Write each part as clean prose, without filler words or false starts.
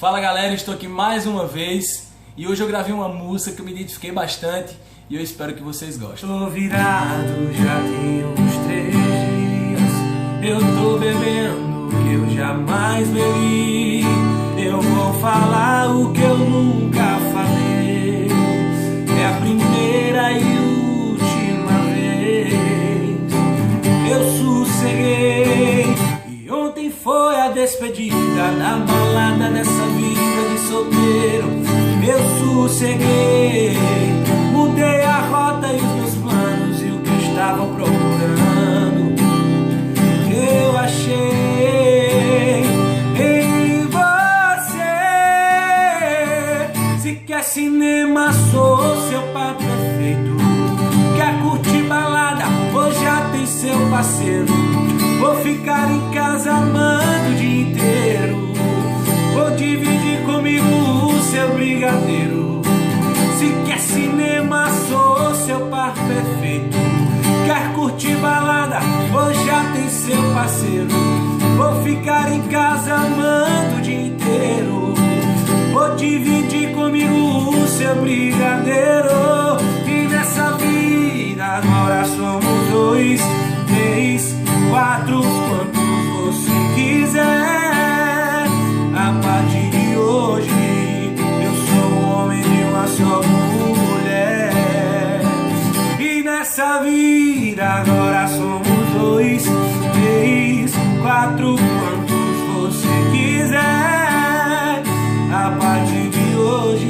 Fala galera, estou aqui mais uma vez e hoje eu gravei uma música que eu me identifiquei bastante e eu espero que vocês gostem. Tô virado, já tem uns 3 dias. Eu tô bebendo o que eu jamais bebi. Eu vou falar o que eu nunca falei. É a primeira e última vez. Eu sosseguei e ontem foi a despedida da balada dessa vida de solteiro. Eu sosseguei, mudei a rota e os meus planos e o que eu estava procurando eu achei em você. Se quer cinema, sou seu par perfeito. Quer curtir balada, hoje já tem seu parceiro. Vou ficar em casa amando o dia inteiro. Vou dividir comigo o seu brigadeiro. Se quer cinema, sou seu par perfeito. Quer curtir balada, hoje já tem seu parceiro. Vou ficar em casa amando o dia inteiro. Vou dividir comigo o seu brigadeiro. E nessa vida agora somos 2, 3, 4, quantos você quiser. A partir de hoje eu sou um homem de uma só mulher. E nessa vida agora somos 2, 3, 4, quantos você quiser. A partir de hoje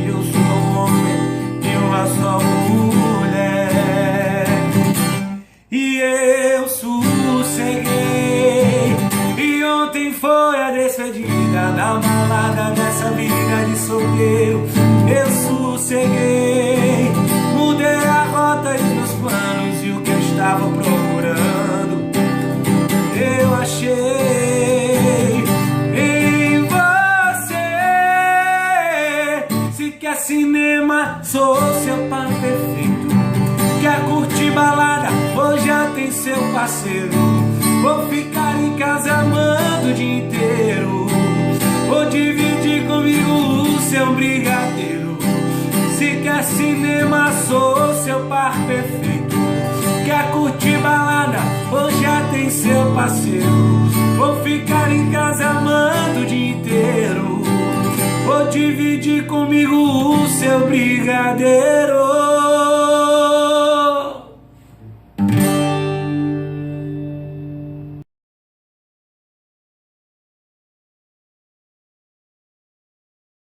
eu sou um homem de uma só mulher. E eu sosseguei. E ontem foi a despedida da balada dessa vida de solteiro. Eu sosseguei, mudei a rota e os meus planos e o que eu estava procurando eu achei em você. Se quer cinema, sou seu par perfeito. Quer curtir balada, hoje já tem seu parceiro. Vou ficar em casa amando o dia inteiro. Vou dividir comigo o seu brigadeiro. Se quer cinema, sou seu par perfeito. Quer curtir balada, hoje já tem seu parceiro. Vou ficar em casa amando o dia inteiro. Vou dividir comigo o seu brigadeiro.